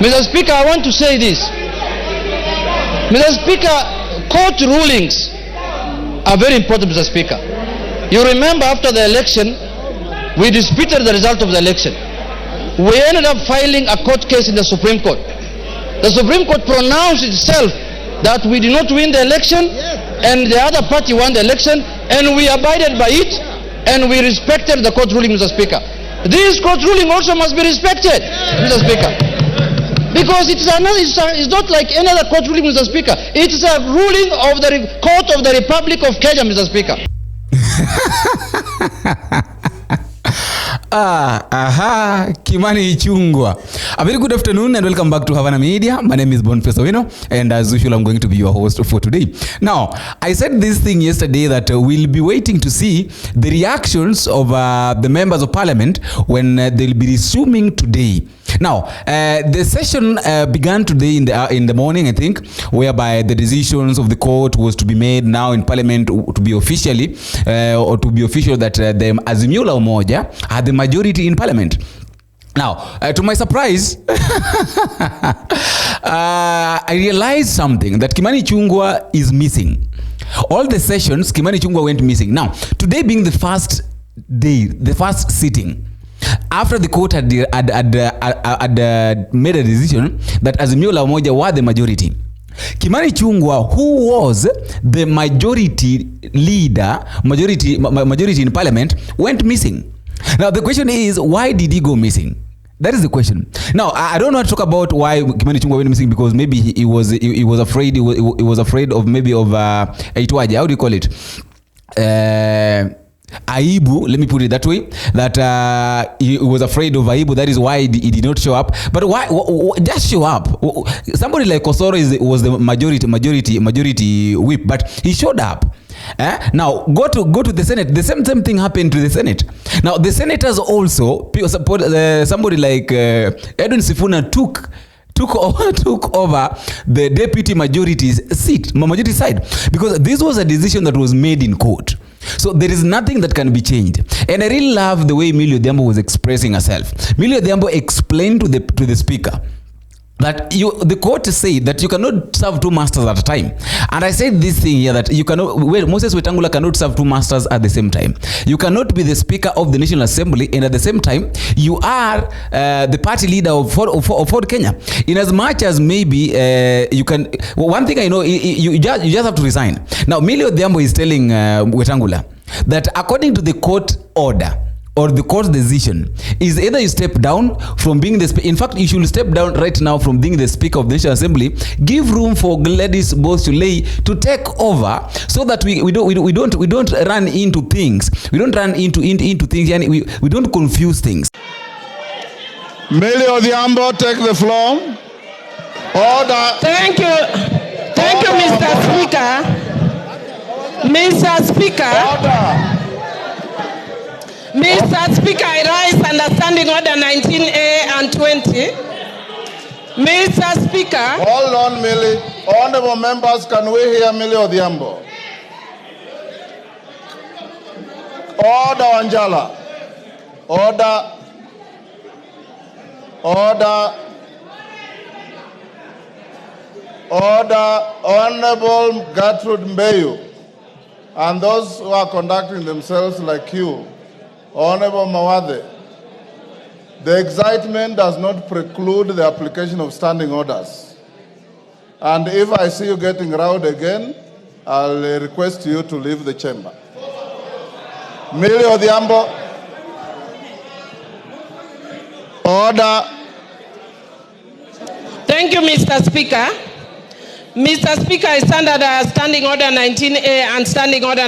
Mr. Speaker, I want to say this. Mr. Speaker, court rulings are very important, Mr. Speaker. You remember after the election, we disputed the result of the election. We ended up filing a court case in the Supreme Court. The Supreme Court pronounced itself that we did not win the election and the other party won the election, and we abided by it and we respected the court ruling, Mr. Speaker. This court ruling also must be respected, Mr. Speaker. Because it's not like any other court ruling, Mr. Speaker. It's a ruling of the Court of the Republic of Kenya, Mr. Speaker. Kimani Ichung'wah. A very good afternoon and welcome back to Havana Media. My name is Boniface Owino, and as usual I'm going to be your host for today. Now, I said this thing yesterday that we'll be waiting to see the reactions of the members of parliament when they'll be resuming today. Now, the session began today in the morning, I think, whereby the decisions of the court was to be made now in parliament to be officially or to be official that the Azimio la Umoja had the majority in parliament. Now, to my surprise, I realized something, that Kimani Ichung'wah is missing. All the sessions, Kimani Ichung'wah went missing. Now, today being the first day, the first sitting, after the court had made a decision that Azimio la Umoja were the majority, Kimani Ichung'wah, who was the majority leader, majority in parliament, went missing. Now the question is, why did he go missing? That is the question. Now I don't want to talk about why Kimani Ichung'wah went missing, because maybe he was afraid. He was afraid of maybe of Aitwaje, how do you call it? Aibu, let me put it that way, that he was afraid of Aibu. That is why he did not show up. But why just show up? Somebody like Osoro was the majority whip, but he showed up. Now go to the Senate. The same thing happened to the Senate. Now the senators also support somebody like Edwin Sifuna took over the deputy majority side, because this was a decision that was made in court. So there is nothing that can be changed. And I really love the way Millie Odhiambo was expressing herself. Millie Odhiambo explained to the speaker that the court said that you cannot serve two masters at a time. And I said this thing here, that you cannot, Moses Wetangula cannot serve two masters at the same time. You cannot be the Speaker of the National Assembly and at the same time you are the party leader of Ford Kenya. In as much as maybe you can, one thing I know, you just have to resign. Now Millie Odhiambo is telling Wetangula that according to the court order or the court's decision, is either you step down from being the Speaker. In fact, you should step down right now from being the Speaker of the National Assembly. Give room for Gladys Boss-Chulei to take over, so that we don't run into things. We don't run into things, and we don't confuse things. Millie Odhiambo, take the floor. Order. Thank you, Mr. Speaker. Mr. Speaker. Order. Mr. Speaker, I rise under Standing Order 19A and 20. Mr. Speaker. Hold on, Millie. Honorable members, can we hear Millie Odhiambo? Order, Anjala. Order. Order. Order. Honorable Gertrude Mbeyu, and those who are conducting themselves like you. Honorable Mawathe, the excitement does not preclude the application of standing orders. And if I see you getting rowdy again, I'll request you to leave the chamber. Millie Odhiambo. Order. Thank you, Mr. Speaker. Mr. Speaker, I stand under Standing Order 19A and Standing Order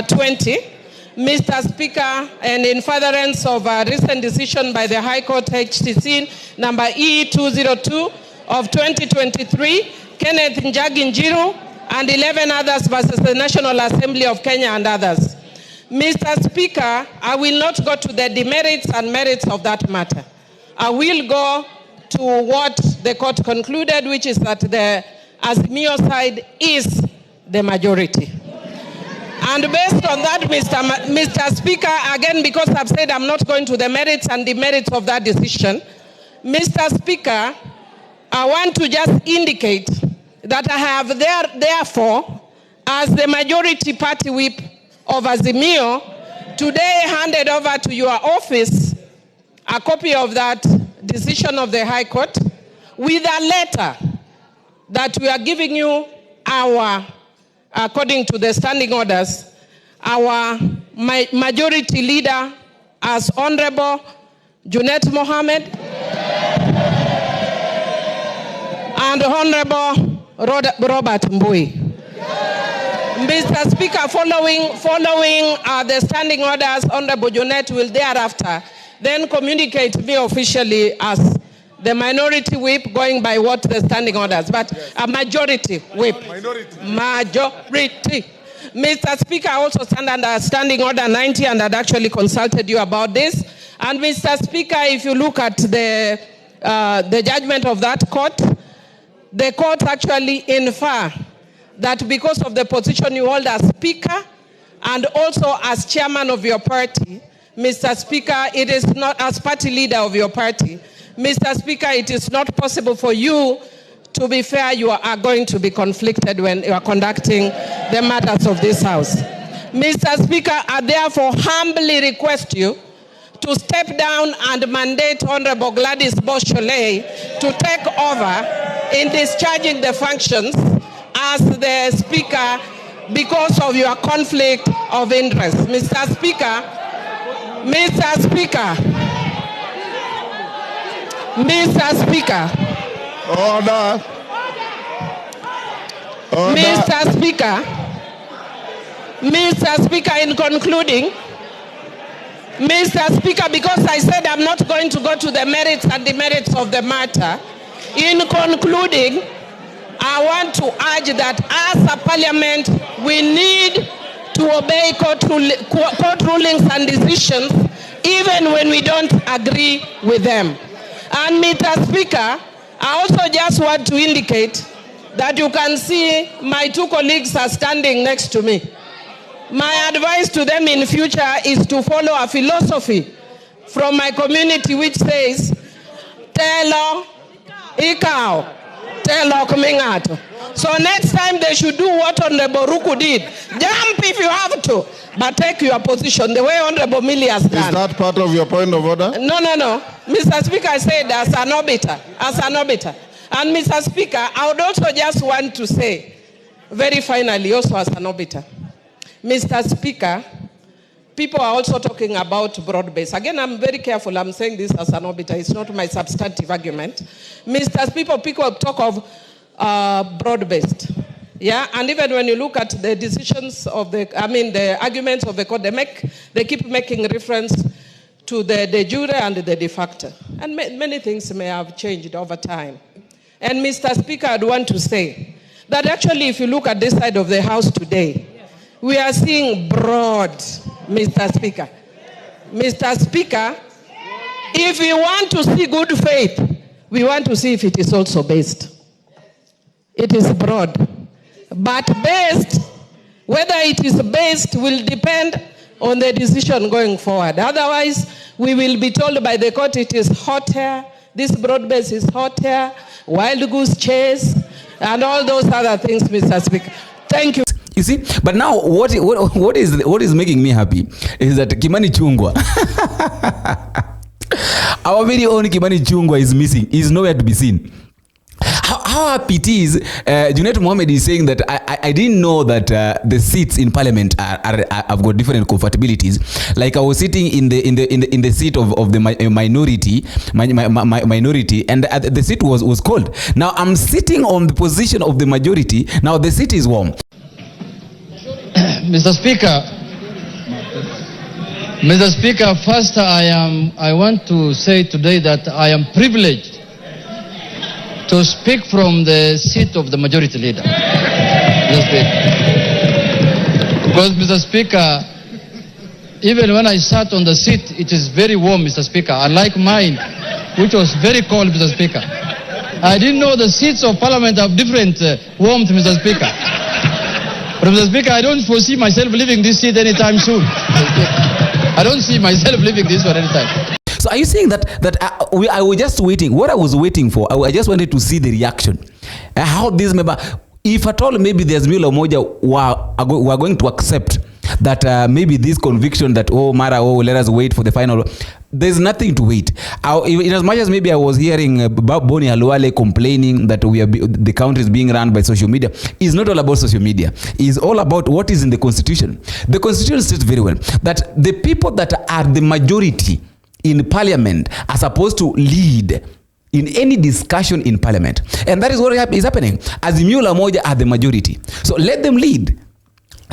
20. Mr. Speaker, and in furtherance of a recent decision by the High Court HTC number E202 of 2023, Kenneth Njagi Njiru and 11 others versus the National Assembly of Kenya and others. Mr. Speaker, I will not go to the demerits and merits of that matter. I will go to what the court concluded, which is that the Azimio side is the majority. And based on that, Mr. Speaker, again, because I've said I'm not going to the merits and demerits of that decision, Mr. Speaker, I want to just indicate that I have therefore, as the majority party whip of Azimio, today handed over to your office a copy of that decision of the High Court with a letter that we are giving you according to the standing orders, our majority leader as Honorable Junet Mohammed and Honorable Robert Mbui. Mr. Speaker, following the standing orders, Honorable Junet will thereafter then communicate me officially as the minority whip, going by what the standing orders, but a majority whip. Majority. Mr. Speaker, I also stand under Standing Order 90 and had actually consulted you about this. And Mr. Speaker, if you look at the judgment of that court, the court actually infer that because of the position you hold as Speaker and also as Chairman of your party, Mr. Speaker, it is not as party leader of your party, Mr. Speaker, it is not possible for you to be fair. You are going to be conflicted when you are conducting the matters of this House. Mr. Speaker, I therefore humbly request you to step down and mandate Honorable Gladys Boschole to take over in discharging the functions as the Speaker because of your conflict of interest. Mr. Speaker, Order. Mr. Speaker, in concluding, Mr. Speaker, because I said I'm not going to go to the merits and demerits of the matter, in concluding, I want to urge that as a parliament, we need to obey court rulings and decisions, even when we don't agree with them. And Mr. Speaker, I also just want to indicate that you can see my two colleagues are standing next to me. My advice to them in future is to follow a philosophy from my community which says, Telo Ikao, Telo Kumingato. So next time they should do what Honorable Ruku did. Jump if you have to, but take your position the way Honorable Millie has done. Is that part of your point of order? No. Mr. Speaker, I said as an arbiter. And Mr. Speaker, I would also just want to say, very finally, also as an arbiter, Mr. Speaker, people are also talking about broad-based. Again, I'm very careful. I'm saying this as an arbiter. It's not my substantive argument. Mr. Speaker, people talk of broad-based. Yeah, and even when you look at the decisions of the arguments of the court, they keep making reference to the de jure and the de facto. And many things may have changed over time. And Mr. Speaker, I'd want to say that actually if you look at this side of the House today, we are seeing broad, Mr. Speaker. Mr. Speaker, if we want to see good faith, we want to see if it is also based. It is broad. But based, whether it is based will depend on the decision going forward. Otherwise, we will be told by the court it is hot air, this broad base is hot air, wild goose chase, and all those other things, Mr. Speaker. Thank you. You see, but now what is making me happy is that Kimani Chungwa, our very own Kimani Chungwa is missing. He's nowhere to be seen. How happy it is, Junet Mohammed is saying that I didn't know that the seats in Parliament have got different comfortabilities. Like I was sitting in the seat of the minority, and the seat was cold. Now I'm sitting on the position of the majority. Now the seat is warm. Mr. Speaker, first I want to say today that I am privileged to speak from the seat of the majority leader. Because, Mr. Speaker, even when I sat on the seat, it is very warm, Mr. Speaker, unlike mine, which was very cold, Mr. Speaker. I didn't know the seats of Parliament have different warmth, Mr. Speaker. But, Mr. Speaker, I don't foresee myself leaving this seat anytime soon. I don't see myself leaving this one anytime. So are you saying that I was just waiting? What I was waiting for, I just wanted to see the reaction. How this member, if at all maybe there's Millie Moja who are going to accept that maybe this conviction that let us wait for the final. There's nothing to wait. In as much as maybe I was hearing Boni Halwale complaining that the country is being run by social media, it's not all about social media. It's all about what is in the Constitution. The Constitution states very well that the people that are the majority in Parliament are supposed to lead in any discussion in Parliament. And that is what is happening. Azimio la Umoja are the majority. So let them lead.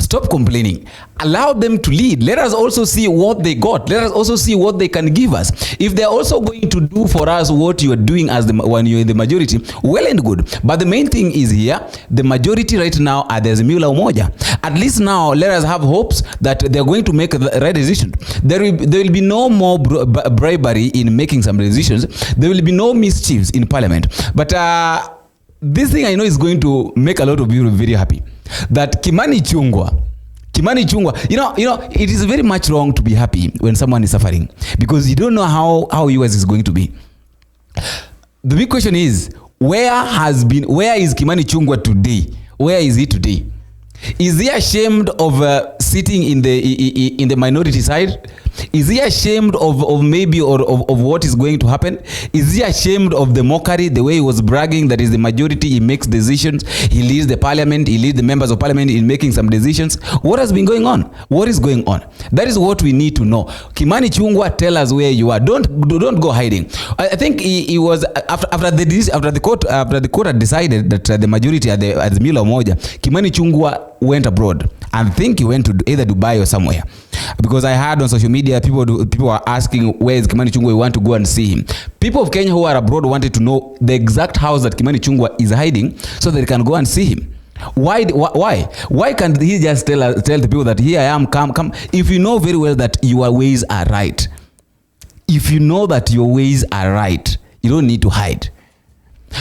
Stop complaining. Allow them to lead. Let us also see what they got. Let us also see what they can give us. If they're also going to do for us what you are doing when you're in the majority, well and good. But the main thing is here, the majority right now are the Azimio la Umoja. At least now, let us have hopes that they're going to make the right decision. There will be no more bribery in making some decisions. There will be no mischiefs in Parliament. But this thing I know is going to make a lot of people very happy. That Kimani Chungwa, you know, it is very much wrong to be happy when someone is suffering because you don't know how yours is going to be. The big question is, where is Kimani Chungwa today? Where is he today? Is he ashamed of sitting in the minority side? Is he ashamed of maybe of what is going to happen? Is he ashamed of the mockery, the way he was bragging that is the majority, he makes decisions, he leads the parliament, he leads the members of parliament in making some decisions? What has been going on? What is going on? That is what we need to know. Kimani Chungwa, tell us where you are. Don't go hiding. I think he was after the court had decided that the majority at the Millie Moja, Kimani Chungwa went abroad. I think he went to either Dubai or somewhere. Because I heard on social media, people are asking, where is Kimani Chungwa? We want to go and see him. People of Kenya who are abroad wanted to know the exact house that Kimani Chungwa is hiding so that they can go and see him. Why can't he just tell the people that here I am, come? If you know very well that your ways are right. If you know that your ways are right, you don't need to hide.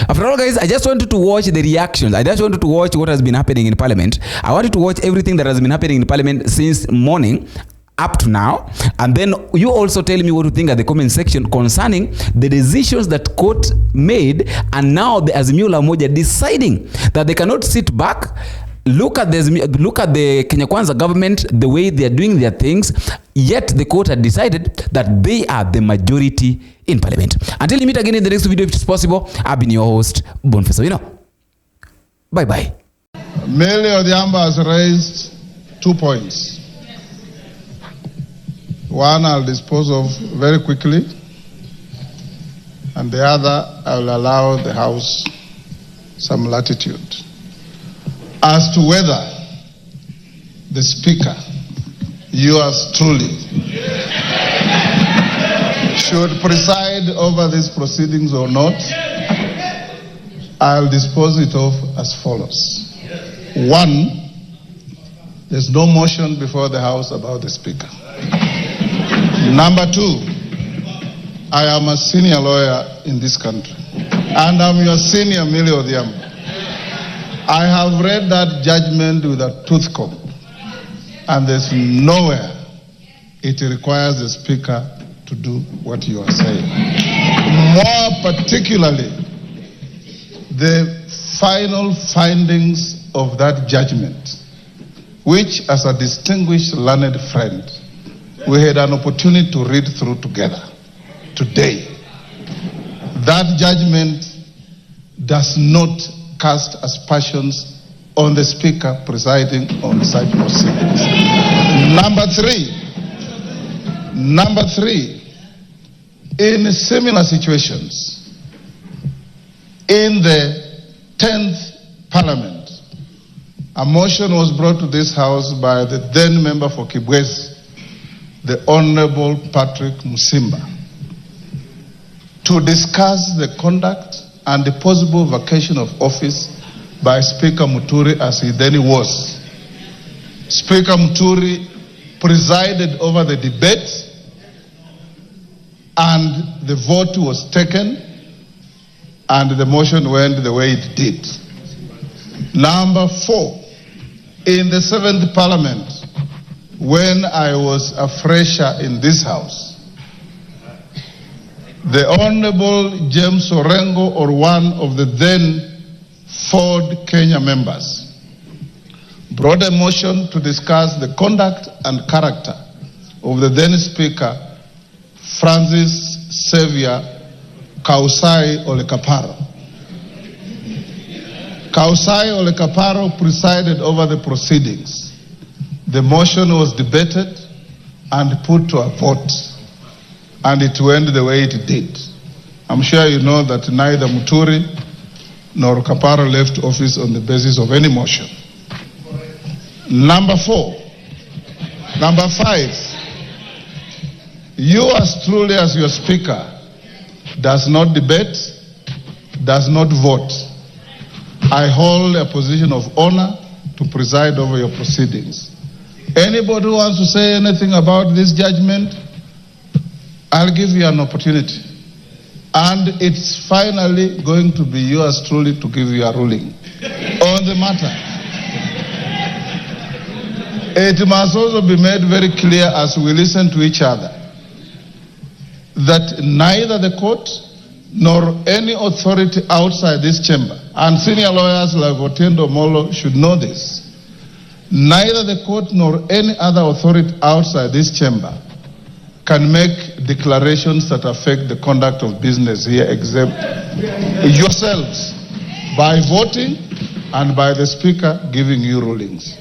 After all, guys, I just wanted to watch the reactions. I just wanted to watch what has been happening in Parliament. I wanted to watch everything that has been happening in Parliament since morning up to now. And then you also tell me what you think at the comment section concerning the decisions that court made, and now the Azimio la Umoja deciding that they cannot sit back. Look at the Kenya Kwanza government, the way they are doing their things, yet the court had decided that they are the majority in Parliament. Until we meet again in the next video, if it's possible, I've been your host, Boniface. Bye-bye. Millie Odhiambo has raised 2 points. One I'll dispose of very quickly, and the other I will allow the House some latitude. As to whether the Speaker, yours truly, should preside over these proceedings or not, I'll dispose it off as follows. One, there's no motion before the House about the Speaker. Number two, I am a senior lawyer in this country, and I'm your senior Millie Odhiambo. I have read that judgment with a tooth comb, and there's nowhere it requires the Speaker to do what you are saying. More particularly, the final findings of that judgment, which as a distinguished learned friend, we had an opportunity to read through together today. That judgment does not cast aspersions on the Speaker presiding on such proceedings. Number three, in similar situations, in the 10th Parliament, a motion was brought to this House by the then member for Kibwezi, the Honorable Patrick Musimba, to discuss the conduct and the possible vacation of office by Speaker Muturi as he then was. Speaker Muturi presided over the debate, and the vote was taken, and the motion went the way it did. Number four, in the 7th Parliament, when I was a fresher in this House, the Honorable James Orengo, or one of the then Ford Kenya members, brought a motion to discuss the conduct and character of the then Speaker, Francis Xavier Kausai Ole Kaparo. Kausai Ole Kaparo presided over the proceedings. The motion was debated and put to a vote, and it went the way it did. I'm sure you know that neither Muturi nor Kaparo left office on the basis of any motion. Number 4. Number 5. You as truly as your Speaker does not debate, does not vote. I hold a position of honor to preside over your proceedings. Anybody who wants to say anything about this judgment, I'll give you an opportunity. And it's finally going to be yours truly to give you a ruling on the matter. It must also be made very clear as we listen to each other that neither the court nor any authority outside this chamber, and senior lawyers like Otiendo Molo should know this, neither the court nor any other authority outside this chamber can make declarations that affect the conduct of business here except yourselves by voting and by the Speaker giving you rulings.